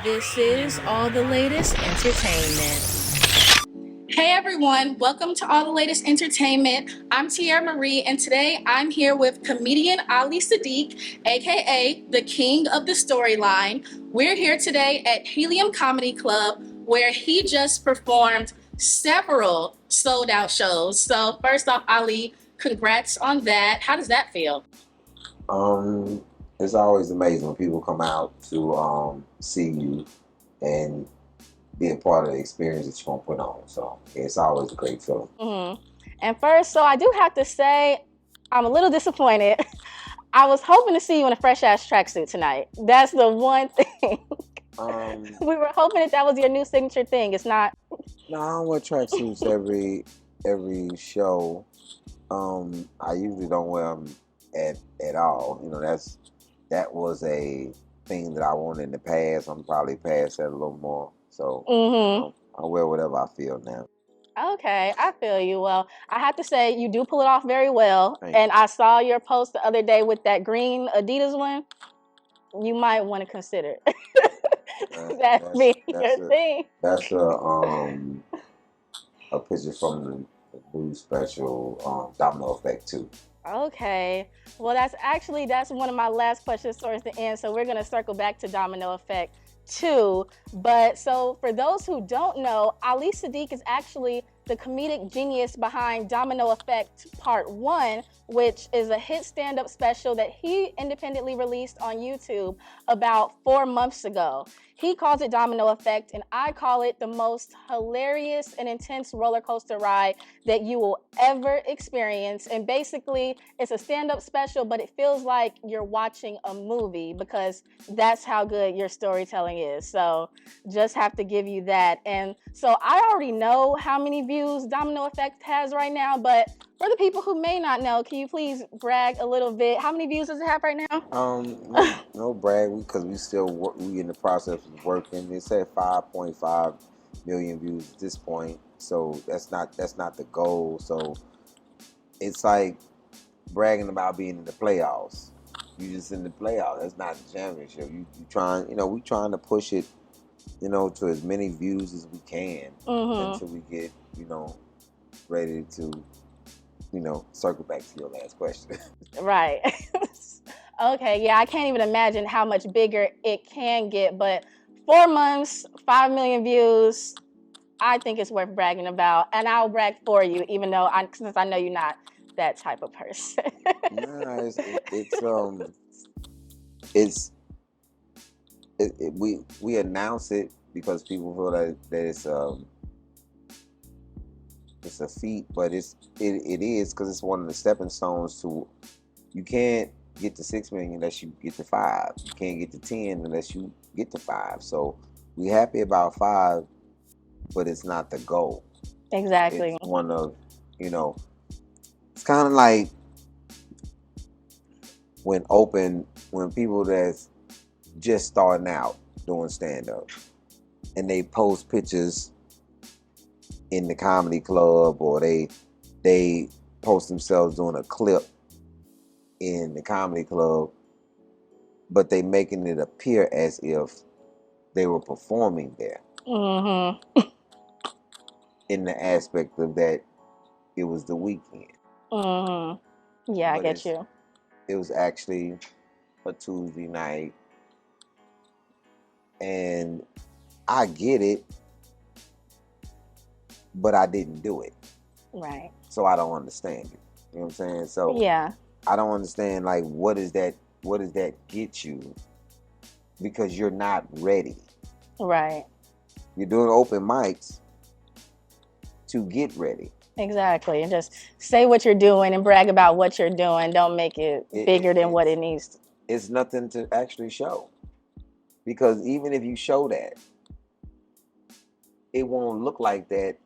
This is All the Latest Entertainment. Hey everyone, welcome to All the Latest Entertainment. I'm Tiara Marie, and today I'm here with comedian Ali Siddiq, aka the King of the Storyline. We're here today at Helium Comedy Club, where he just performed several sold out shows. So first off, Ali, congrats on that. How does that feel? Um, it's always amazing when people come out to see you and be a part of the experience that you're gonna put on. So it's always a great feeling. Mm-hmm. And first, so I do have to say, I'm a little disappointed. I was hoping to see you in a fresh ass tracksuit tonight. That's the one thing. We were hoping that was your new signature thing. It's not. No, I don't wear tracksuits every show. I usually don't wear them at all. You know, that was a thing that I wanted in the past. I'm probably past that a little more. So I wear whatever I feel now. Okay, I feel you. Well, I have to say you do pull it off very well. Thank And I saw your post the other day with that green Adidas one. You might want to consider that being your thing. That's a picture from the new special Domino Effect 2. Okay. Well, that's one of my last questions towards the end. So we're gonna circle back to Domino Effect 2. But so for those who don't know, Ali Siddiq is actually the comedic genius behind Domino Effect Part 1, which is a hit stand-up special that he independently released on YouTube about 4 months ago. He calls it Domino Effect, and I call it the most hilarious and intense roller coaster ride that you will ever experience. And basically, it's a stand-up special, but it feels like you're watching a movie because that's how good your storytelling is. So just have to give you that. And so I already know how many views Domino Effect has right now, but for the people who may not know, can you please brag a little bit? How many views does it have right now? No brag, because we in the process of working. It's at 5.5 million views at this point, so that's not the goal. So it's like bragging about being in the playoffs. You just in the playoffs. That's not the championship. You trying, we trying to push it, to as many views as we can until we get, ready to, circle back to your last question. Right. Okay, yeah, I can't even imagine how much bigger it can get, but 4 months, 5 million views, I think it's worth bragging about, and I'll brag for you, even though since I know you're not that type of person. Nah, we announce it because people feel that it's a feat, but it is because it's one of the stepping stones to. You can't get to 6 million unless you get to 5. You can't get to 10 unless you get to 5. So we happy about 5, but it's not the goal. Exactly. It's one of, it's kind of like when people that's just starting out doing stand-up and they post pictures in the comedy club, or they post themselves doing a clip in the comedy club, but they making it appear as if they were performing there. In the aspect of that, it was the weekend. Yeah, I get you. It was actually a Tuesday night, and I get it, but I didn't do it. Right. So I don't understand it. You know what I'm saying? So yeah. I don't understand, like, what does that get you? Because you're not ready. Right. You're doing open mics to get ready. Exactly. And just say what you're doing and brag about what you're doing. Don't make it bigger than what it needs to. It's nothing to actually show. Because even if you show that, it won't look like that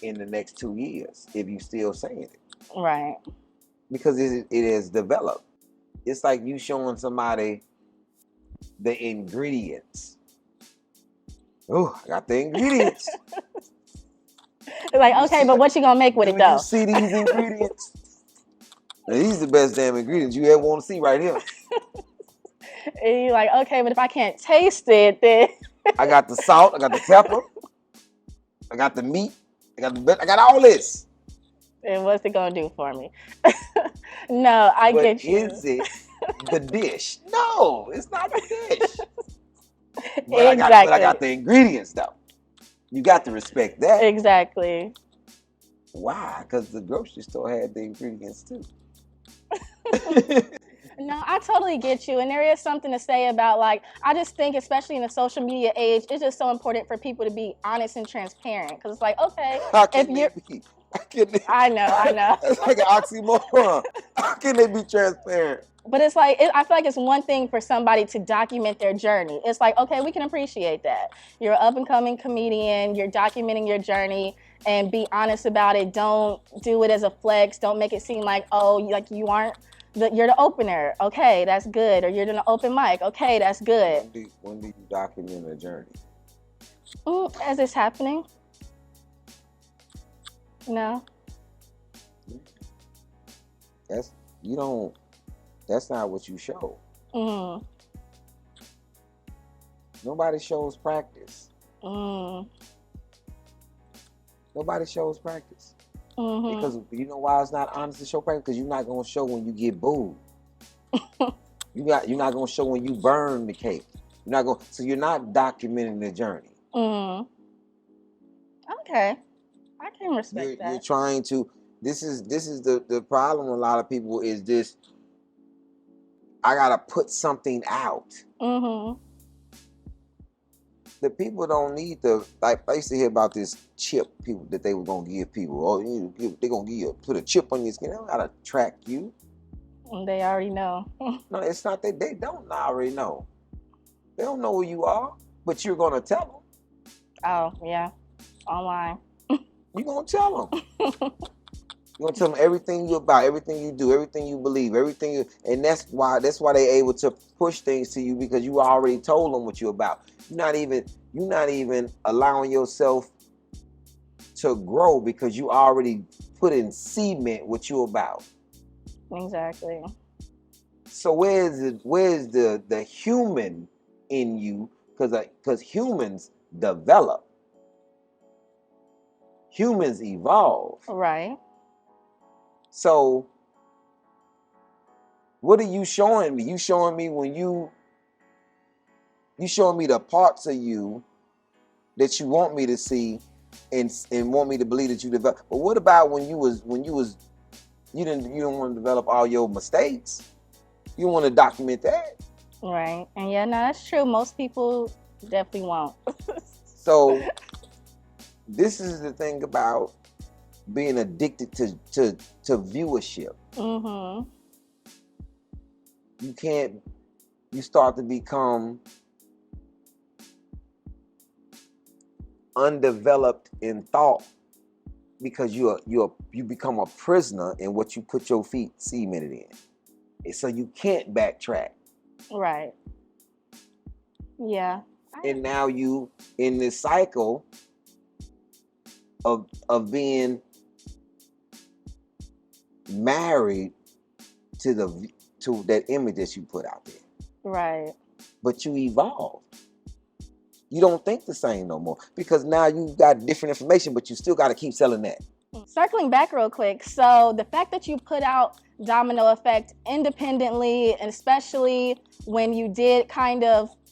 in the next 2 years if you still saying it. Right. Because it has developed. It's like you showing somebody the ingredients. Oh, I got the ingredients. Like, okay, but what you gonna make with it though? You see these ingredients? Now, these are the best damn ingredients you ever want to see right here. And you're like, okay, but if I can't taste it, then I got the salt, I got the pepper, I got the meat, I got all this. and what's it gonna do for me? No, I But get you. is it the dish? No, it's not the dish. But I Exactly. got the ingredients though. You got to respect that. Exactly. Why? Because the grocery store had the ingredients too. No, I totally get you. And there is something to say about, like, I just think, especially in the social media age, it's just so important for people to be honest and transparent. Because it's like, okay, How if can you're, they be? How can they? I know. It's like an oxymoron. How can they be transparent? But it's like, I feel like it's one thing for somebody to document their journey. It's like, okay, we can appreciate that. You're an up and coming comedian, you're documenting your journey, and be honest about it. Don't do it as a flex. Don't make it seem like, oh, like you aren't, you're the opener. Okay, that's good. Or you're doing an open mic. Okay, that's good. When do you document a journey? As it's happening. No. That's not what you show. Mm. Nobody shows practice. Mm. Nobody shows practice. Mm-hmm. Because you know why it's not honest to show practice? Because you're not gonna show when you get booed. You're not gonna show when you burn the cake. So you're not documenting the journey. Mm. Okay. I can respect that. You're trying to. This is the problem with a lot of people is this. I gotta put something out. Mm-hmm. The people don't need the, like, I used to hear about this chip people that they were gonna give people. Oh, they're gonna give you, put a chip on your skin. They don't gotta track you. They already know. No, it's not that they don't already know. They don't know who you are, but you're gonna tell them. Oh yeah, online. You're gonna tell them. You're gonna tell them everything you're about, everything you do, everything you believe, and that's why they're able to push things to you, because you already told them what you're about. You're not even allowing yourself to grow because you already put in cement what you're about. Exactly. So where's the human in you? Because humans develop, humans evolve. Right. So what are you showing me? You showing me when you showing me the parts of you that you want me to see and want me to believe that you develop. But what about when you don't want to develop all your mistakes? You want to document that. Right. And yeah, no, that's true. Most people definitely won't. So this is the thing about being addicted to viewership. Mm-hmm. You start to become undeveloped in thought because you become a prisoner in what you put your feet cemented in. And so you can't backtrack. Right. Yeah. And now you in this cycle of being married to that image that you put out there. Right. But you evolved. You don't think the same no more because now you've got different information, but you still got to keep selling that. Circling back real quick, so the fact that you put out Domino Effect independently, and especially when you did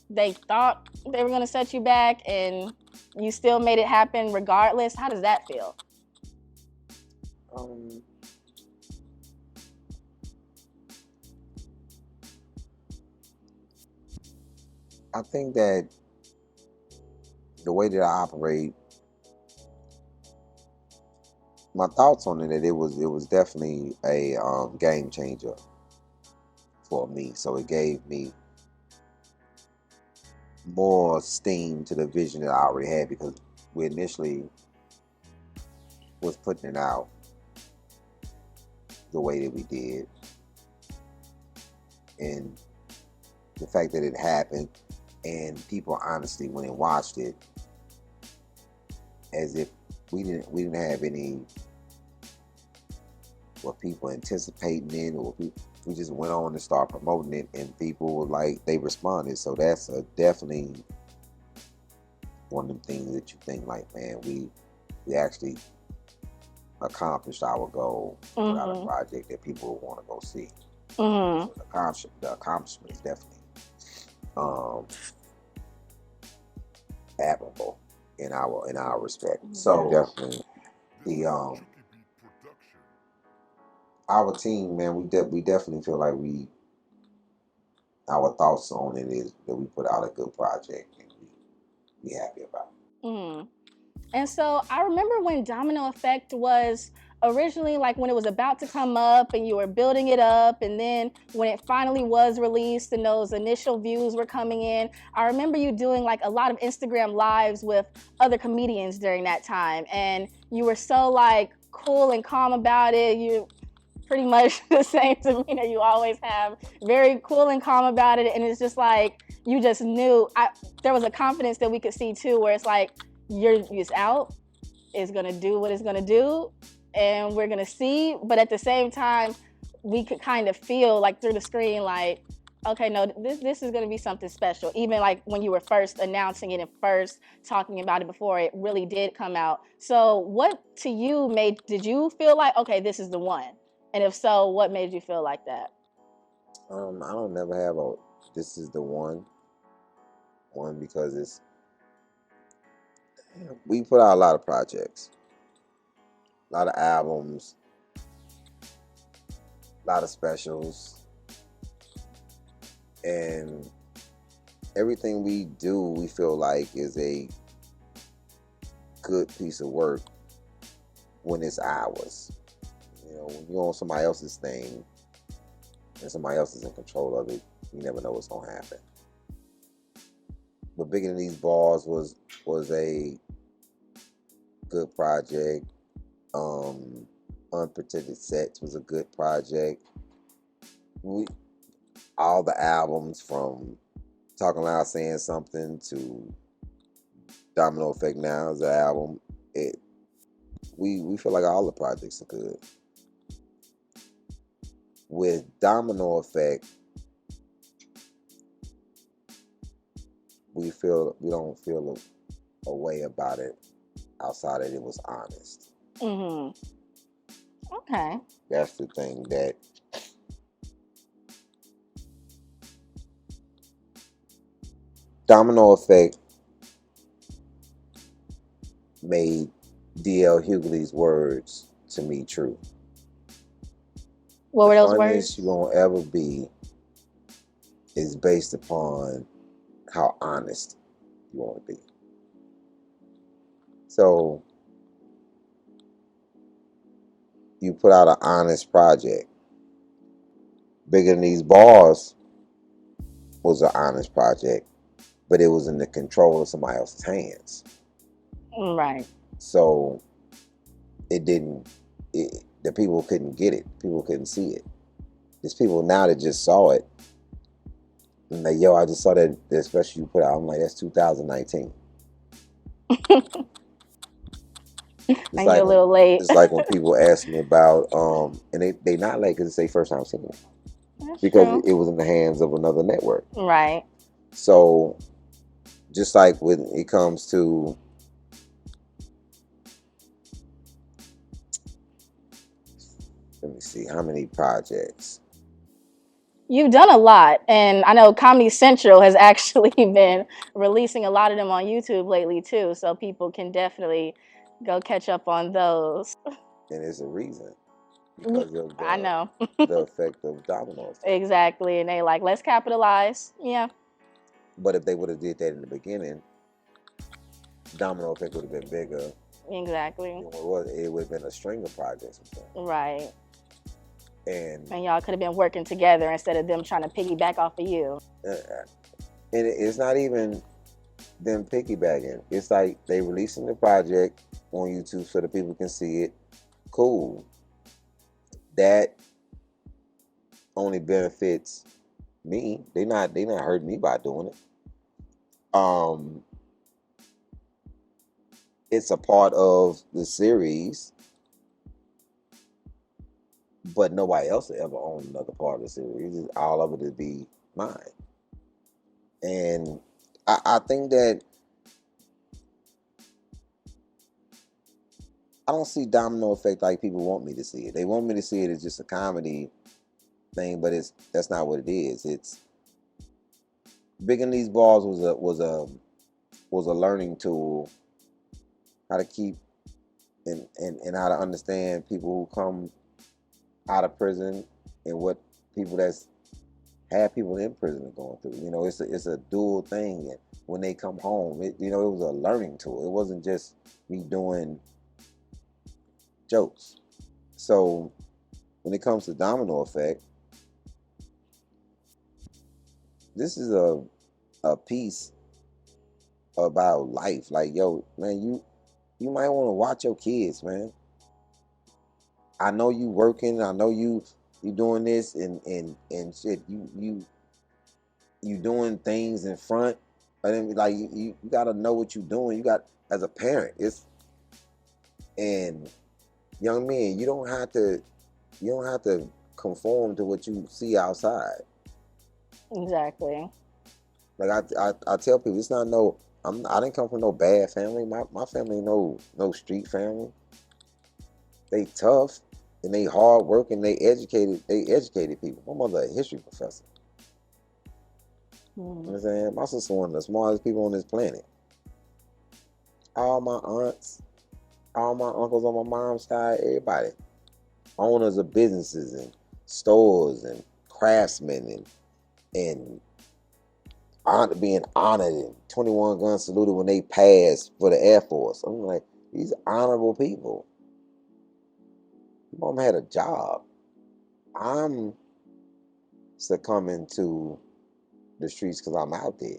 they thought they were going to set you back and you still made it happen regardless, how does that feel? I think that the way that I operate, my thoughts on it was definitely a game changer for me. So it gave me more steam to the vision that I already had, because we initially was putting it out the way that we did, and the fact that it happened and people honestly went and watched it as if we didn't have any what people anticipating in, or we just went on and started promoting it, and people like they responded. So that's definitely one of them things that you think like, man, we actually accomplished our goal, put out a project that people want to go see. So the accomplishment is definitely admirable in our respect. So definitely the our team, man, we definitely feel like our thoughts on it is that we put out a good project and we happy about it. And so I remember when Domino Effect was originally, like when it was about to come up and you were building it up, and then when it finally was released and those initial views were coming in, I remember you doing like a lot of Instagram lives with other comedians during that time, and you were so like cool and calm about it. You pretty much the same demeanor you always have, very cool and calm about it, and it's just like you just knew. There was a confidence that we could see too, where it's like you're just out, it's gonna do what it's gonna do, and we're gonna see. But at the same time, we could kind of feel like through the screen, like, okay, no, this is gonna be something special. Even like when you were first announcing it and first talking about it before it really did come out. So what to you did you feel like, okay, this is the one? And if so, what made you feel like that? I don't never have a this is the one because we put out a lot of projects, a lot of albums, a lot of specials, and everything we do we feel like is a good piece of work when it's ours. When you're on somebody else's thing and somebody else is in control of it, you never know what's gonna happen. But Bigger Than These Balls was a good project. Unprotected Sex was a good project. All the albums from Talking Loud Saying Something to Domino Effect now is an album. We feel like all the projects are good. With Domino Effect, we don't feel a way about it outside that it was honest. Okay. That's the thing that Domino Effect made D.L. Hughley's words to me true. What were those words? The words? you're gonna ever be is based upon how honest you want to be. So you put out an honest project. Bigger Than These Balls was an honest project, but it was in the control of somebody else's hands. Right. So the people couldn't get it. People couldn't see it. There's people now that just saw it. And like, yo, I just saw that special you put out. I'm like, that's 2019. And you're a little late. It's like when people ask me about, and they not late because it's their first time seeing it. That's because true. it was in the hands of another network. Right. So just like when it comes to let me see how many projects. You've done a lot, and I know Comedy Central has actually been releasing a lot of them on YouTube lately too, so people can definitely go catch up on those. And there's a reason. Because of I know. the effect of Domino Effect. Exactly, and they like, let's capitalize. Yeah. But if they would have did that in the beginning, Domino Effect would have been bigger. Exactly. It would have been a string of projects. Right. And y'all could have been working together instead of them trying to piggyback off of you. And it's not even them piggybacking. It's like they releasing the project on YouTube so that people can see it. Cool. That only benefits me. They not hurting me by doing it. It's a part of the series but nobody else will ever own another part of the series. All of it will be mine. And I think that I don't see Domino Effect like people want me to see it. They want me to see it as just a comedy thing, but that's not what it is. It's Big in These Balls was a learning tool, how to keep and how to understand people who come out of prison and what people that's had people in prison are going through. You know, it's a dual thing. And when they come home, it was a learning tool. It wasn't just me doing jokes. So when it comes to Domino Effect, this is a piece about life. Like, yo, man, you might want to watch your kids, man. I know you working. I know you doing this and shit. You doing things in front. I mean, like you got to know what you're doing. You got as a parent. And young men, you don't have to conform to what you see outside. Exactly. Like I tell people, it's not no. I didn't come from no bad family. My family no street family. They tough and they hard working. They educated. They educated people. My mother a history professor. You know what I'm saying? My sister one of the smartest people on this planet. All my aunts, all my uncles on my mom's side, everybody owners of businesses and stores and craftsmen and being honored and 21 gun saluted when they passed for the Air Force. I'm like, these honorable people. Mom had a job. I'm succumbing to the streets because I'm out there.